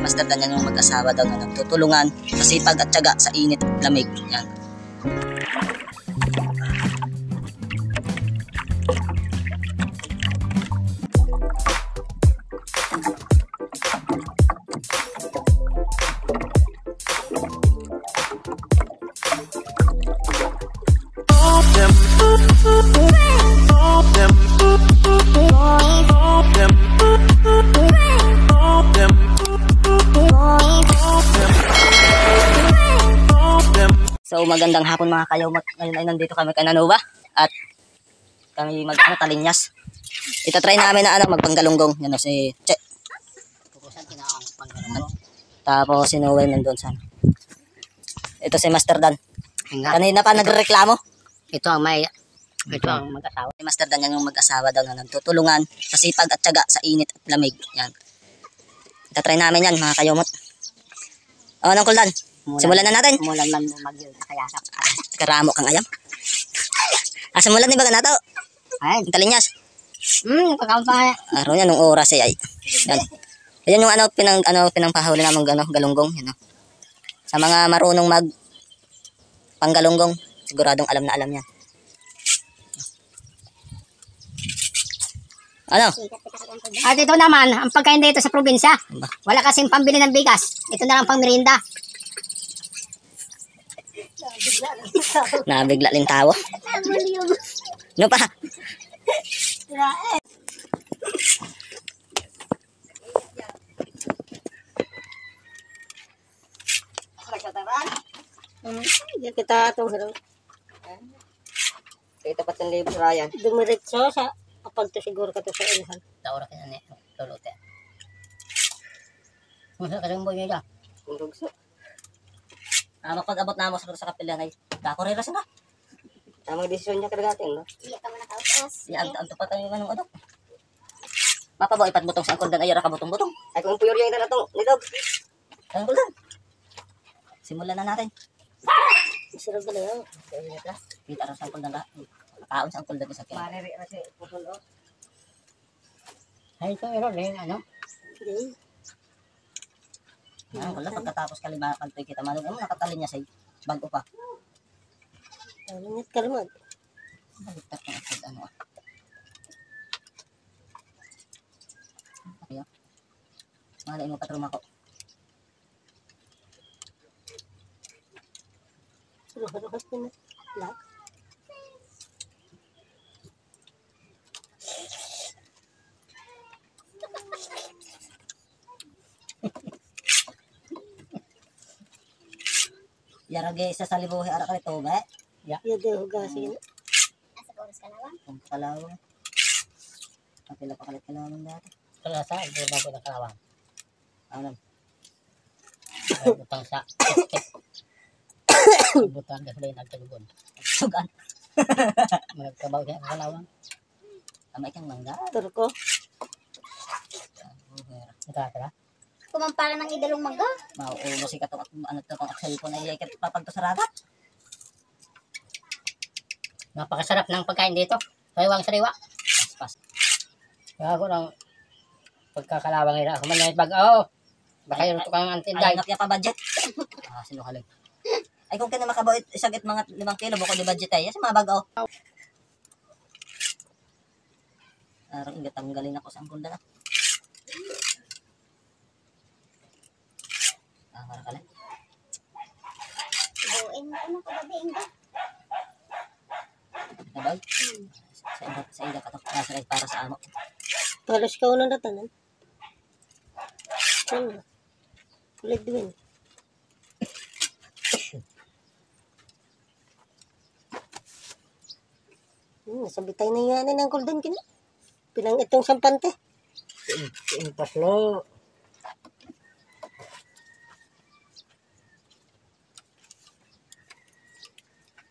Master Dan yan yung mag-asawa daw na nagtutulungan kasi pag at tiyaga sa init at lamig. Yan. So magandang hapon mga kayo. Ngayon ay nandito kami kay Nanova at kami talinyas. Ito try namin na magpanggalunggong. Yan o si Che. Tapos si Noel nandun sana. Ito si Master Dan. Kanina pa nagreklamo. Ito ang mag-asawa. Si Master Dan yan yung mag-asawa daw na nagtutulungan kasi pag at tiyaga sa init at lamig. Yan. Ito try namin yan mga kayomot. O anong kuldan? Simulan na natin. Simulan man mag-yun. Nakayasap. Karamo kang ayam. Simulan din ba na ito? Ay. Talinyas. Pagkampay. Araw yan, nung oras ay. Yan. Yan yung pinangpahuli namang galunggong. Yan, sa mga marunong panggalunggong, siguradong alam na alam yan. Ano? At ito naman, ang pagkain dito sa probinsya. Wala kasing pambili ng bigas. Ito na lang pang merienda. Nabigla din tawo. Ano pa? Kita itong hero. Ito pa itong libro, Ryan. Dumiretso sa kapag to siguro ka to sa ilhan. Taura ka na luluti. Masa ka lang boy niya. Kundugso. Mapag-abot na mo sa kapilan ay kakorera sila. Tamang desisyon niya kadagating, no? Iya ka man nakautos. Anto pa tayo ng ano. Mapa ba ipat butong sa angkol dan ayara ka butong-butong. Ay kung puyor yung ito nito. Angkol dan. Simulan na natin. Isirog ka lang. Kita rin sa angkol dan lahat. Nakaon sa angkol dan isa kaya. Mariri na si Putulo. Ay ito ero rin ano? Hindi. Angkol dan pagkatapos kalimakan to kita manong mo nakatalin niya sa bago pa. Alingat ka naman. Baliktad ng angkol ano. Kaya. Malay mo patruma ko. Ruhat ko na. Lak. Yarage isa sa libuhi ara ka ito ba? Ya de hugasin. Asa ka oras ka na lang? Kung kalawang. Kapila pa kalit kalawang dati. Kaya sa hindi ba ko nakalawang. Ano? Butang sa. Butang ka sila yung nagtalugon. Sugan. Magkabaw siya nakalawang. Tama ikang mangga. Turko. Nakakala. Kumampara ng idalong mangga. Mauubo si katong ano to kung cellphone ay ikat papagto sa ragat. Napakasarap ng pagkain dito. Sariwang-sariwa. Pas. Kaya ako lang pagkakalawang nila. Ako man na bag-o. Baka yun ito kang antinday. Ay napya pa budget. Sinukalig. Ay kung kaya makabaw isagit mga 5 kilo bukod di budget ay. Kasi mga bagaw. Araw ingat tanggalin ako sa angkol na. Para ka lang. Buin mo ano ka ba inga? Nabay? Sa ida ka to. Para sa amo. Halos ka unang datanan. Ano? Kulit din. Nasabitay na yan ng kuldan kini. Pinang itong sampante. Paslo.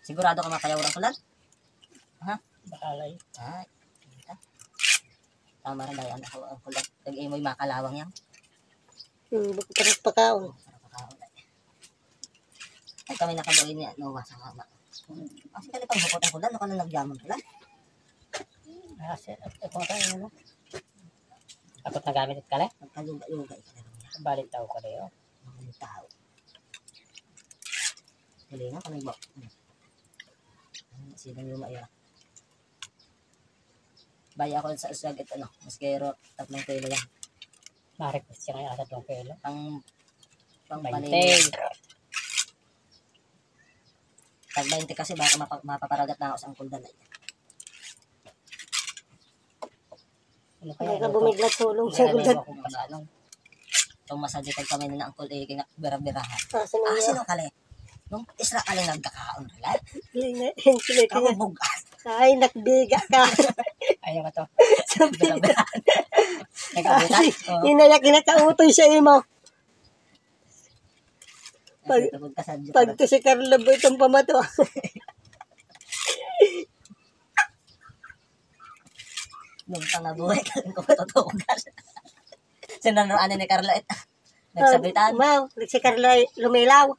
Sigurado ka makayaw ng kulan? Ha? Bakalay. Ay. Tama rin dahil ang kulan. Nag-imoy makalawang yan. Bakit parang pakaon? Ay kami nakabuhay niya. No, sa mama. Kasi kali pang bukod ang kulan. Ano ka na nagyamon kulan? Kasi, ito nga tayo, ano? Takot na gamit it ka le? Nagkaluga-luga. Balik tao ka rin. Mga tao. Huli nga kami ba? Sinang yung maya. Baya ako sa usag at ano, mas kero 3 kilo lang. Na-request siya ngayon sa 2 kilo. Pang 20. panin. Pag 20 kasi baka mapaparagat na ako sa angkol dalay. Ano kaya? Kaya bumiglat sulong Kaya sa alam gulat. mo kung paano. Itong masagitag kami na angkol kaya bira-birahan. Kasi Ah, nang sino kali? Nung isla kali nagkakaon kala? Hindi Ako kaya. bugas. Ay, nakbiga ka. Ayaw ka to. Bira-birahan. Nagkabutan. Oo. Inayak kinakautoy sa imo. Pag- Tugod ka sa Diyos. Pag to si Carlo Boy itong pamato. Nung pangabuhay ka rin ko matutugas. Sinanuan ni Carlo et. Nagsabitan. Wow, si Carlo ay lumilaw.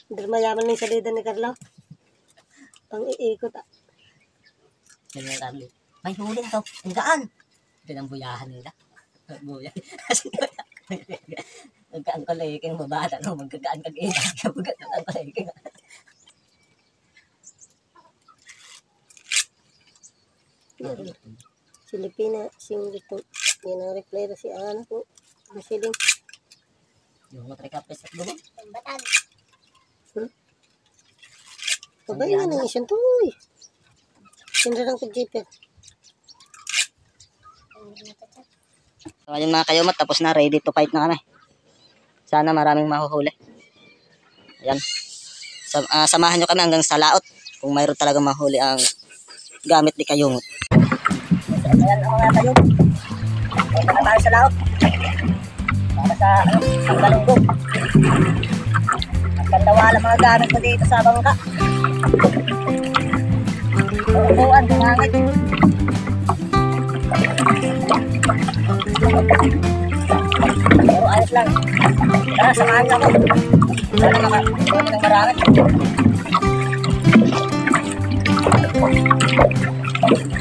Hindi mayaman ng salida ni Carlo. Ang iikot. Ganyan Carlo. May huli na to. Ang gaan. Pinambuyahan nila. Buya. Magkaan ko lang yung babata. Magkagaan kag-iba. Magkagaan ko lang yung Silipina, singlit ko. Yan ang reply na si Ana ko. Masiling. yung matrikapis at gubo. Batag. Kabay na ng isang tuloy. Sindarang ko jeeper. So ayun mga kayumat, tapos na, ready to fight na kami. Sana maraming mahuhuli. Ayan. Samahan nyo kami hanggang sa laot kung mayroon talagang mahuli ang gamit ni kayumot. So, ayan ang mga kayumot. Punta na tayo sa laot. Para sa panggalunggong. At kandawala mga gamit ko dito sa bangka. Uupuan, dumangit. Pero ayos lang. Tara, samahan niyo ako. Sana makakita ng marami.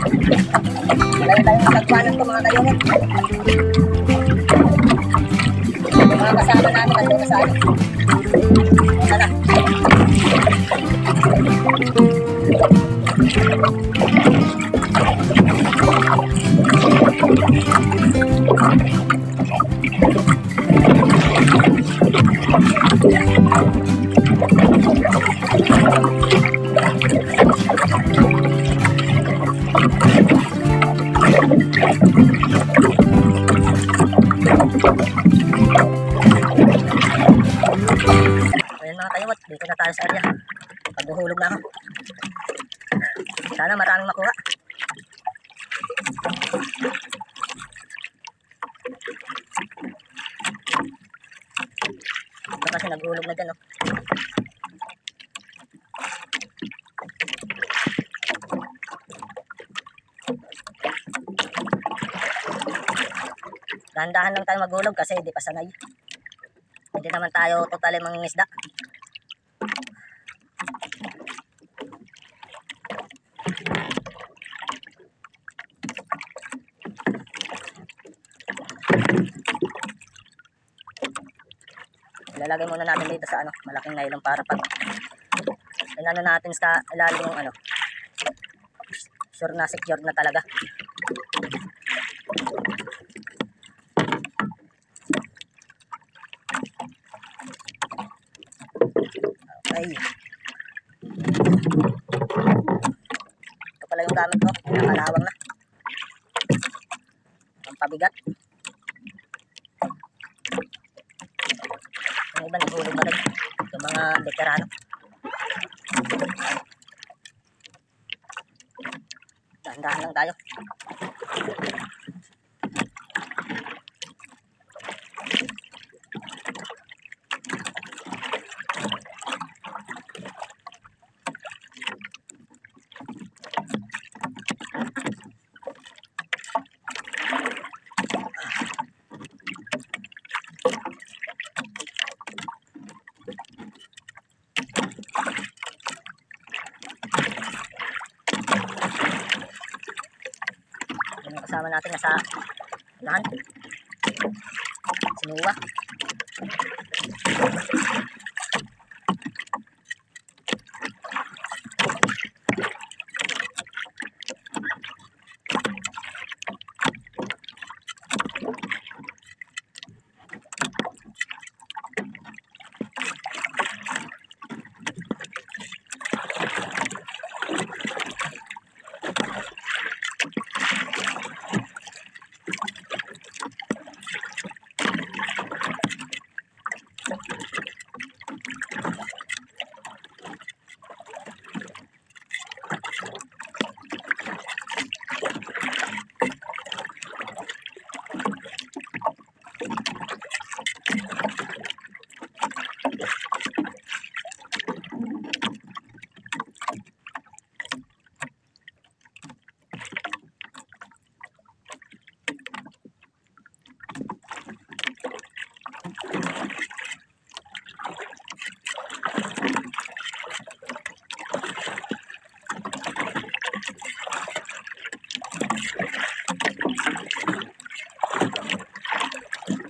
Malayo tayong masagpanan ko mga kayungan. Mga kasama namin nandun na sa akin. Tara. Ayan mga kayumot, dito na tayo sa area. Paghuhulog na ako. Sana maraming makuha. Ito kasi naghulog na dyan, oh. Dahan-dahan lang tayo maghulog kasi hindi pa sanay. Hindi naman tayo totally mangingisda. Ilalagay muna natin dito sa malaking nylon para pag inano natin sa ilalim ng sure na secured na talaga. Okay. Ito pala yung gamit ko. Nakalawang na. Ang pabigat. Yung iba naghulog na rin. Yung mga veterano. Dahan-dahan lang tayo. Yung kasama natin nasa unahan. Sinuwa.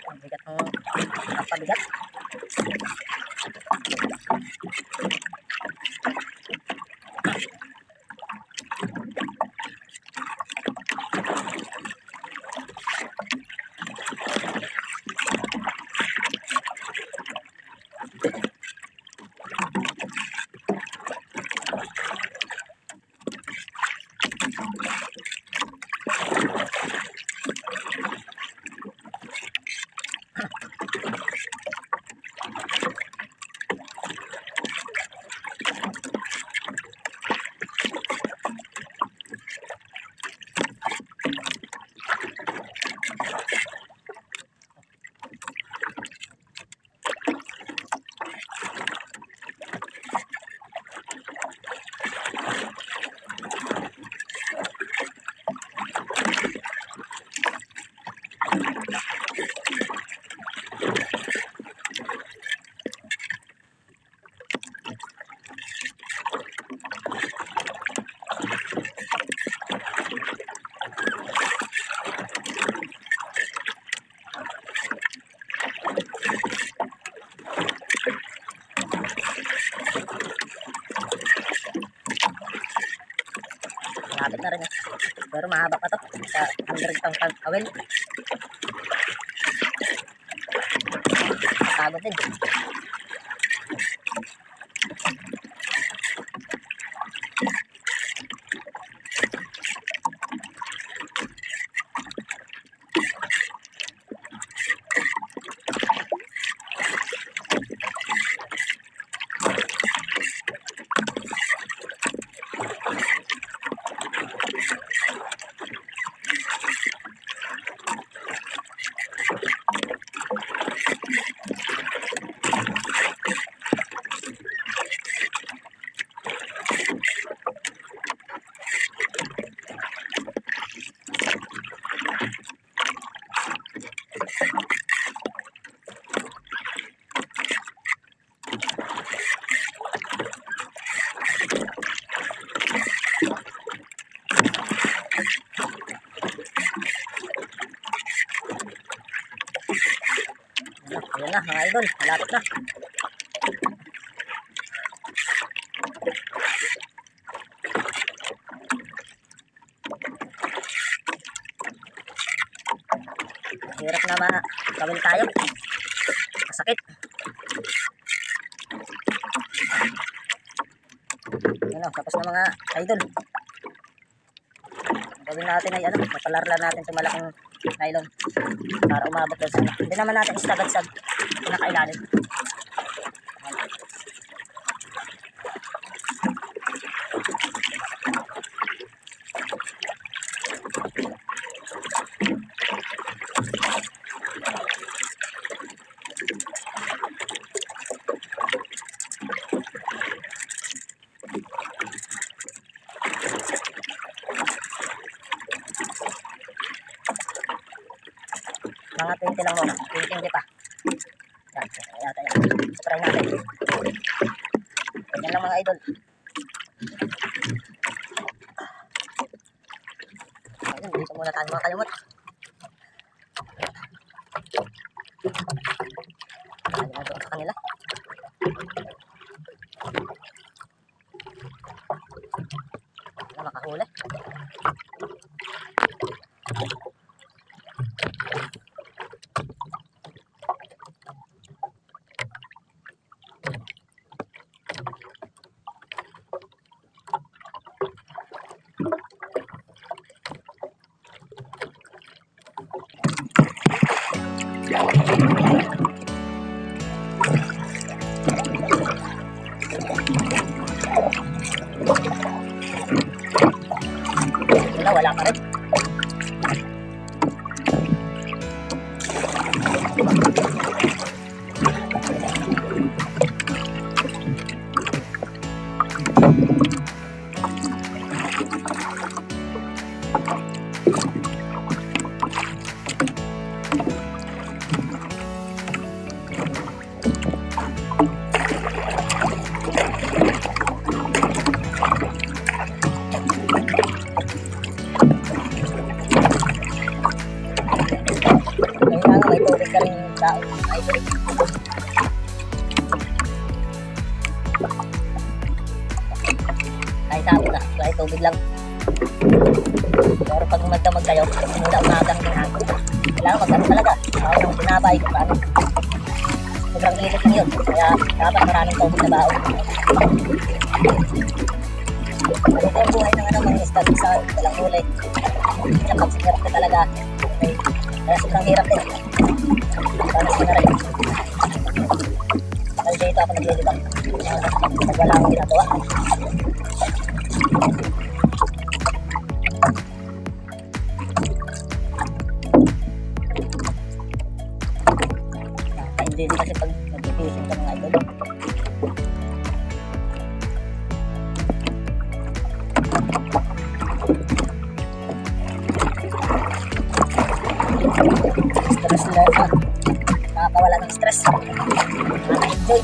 Ang bigat ng pabigat. Malapit na rin eh. Pero mahaba pa to. Sa 100 pang awel. Pagod din. Ayan na mga idol, malapit na. Hirap na makawin tayo. Masakit. Ayan o, tapos na mga idol. Gawin natin ay ano, mapalarla natin itong malaking nylon para umabot doon sa hindi naman natin istagadsag nakailalim. Mga 20 lang muna. 20 pa. Yan. Yata yan. Try natin. Ganyan lang mga idol. Ayun, dito muna tayo mga kalumot. Wala pa rin. Kailangan may tubig ka rin yung tao. Ay, tubig. Kahit hapon na, kahit tubig lang. Pero pag magdamag kayo, muna umagang tinahapon. Kailangan magdamag talaga. Ako yung sinabay kung paano. Sobrang init lang yun. Kaya dapat maraming tubig na baon. Ito yung buhay ng mga isda sa walang huli. Yung pagsikirap ka talaga. Okay. Kaya sobrang hirap din. Paano siya na rin. Dahil dito ako naglilibang. Pag wala akong ginagawa. Hindi din kasi pag nag-fishing ka mga idol. Stress lang ha. Nakakawala ng stress. Nakaka-enjoy.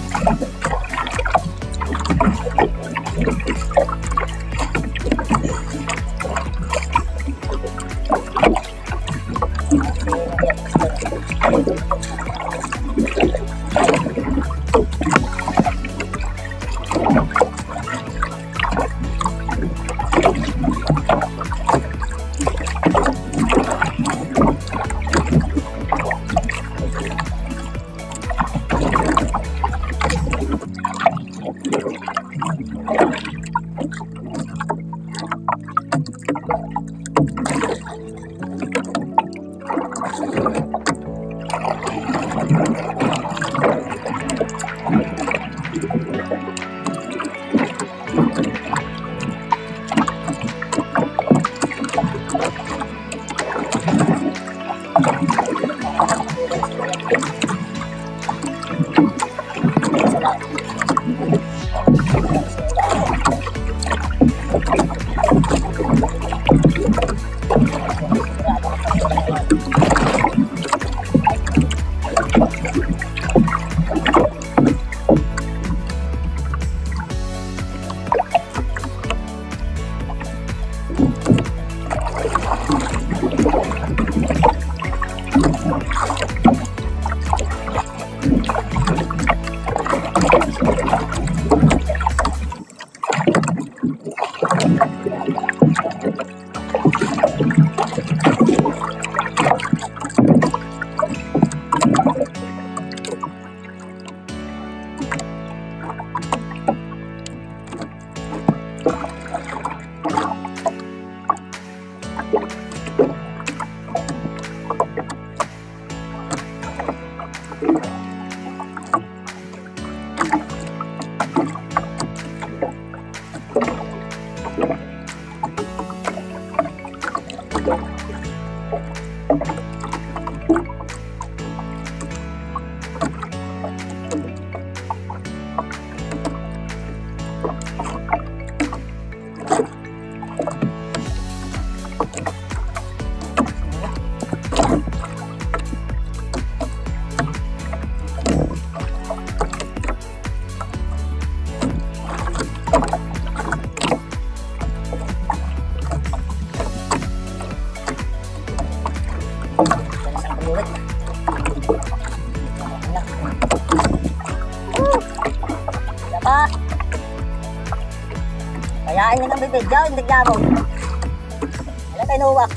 Kayain nyo ng bibidyo, hindi gyamon. Wala tayo nuwak.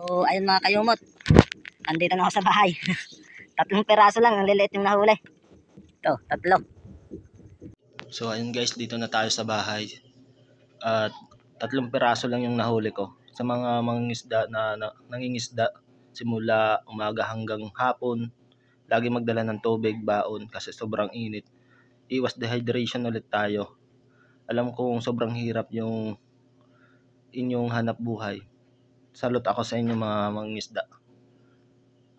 So, ayun mga kayumot. Andito na ako sa bahay. 3 peraso lang, ang liliit yung nahuli. Ito, 3. So ayun guys, dito na tayo sa bahay. At 3 peraso lang yung nahuli ko. Sa mga mangingisda na nangingisda simula umaga hanggang hapon, lagi magdala ng tubig, baon kasi sobrang init. Iwas dehydration ulit tayo. Alam kong sobrang hirap yung inyong hanap buhay. Salute ako sa inyo mga mangingisda.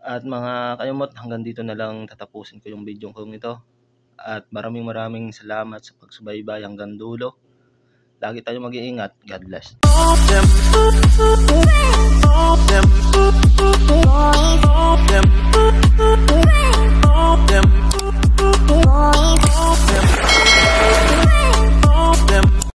At mga kayumot, hanggang dito na lang tatapusin ko yung video kong ito. At maraming salamat sa pagsubaybay hanggang dulo. Lagi tayo mag-iingat. God bless.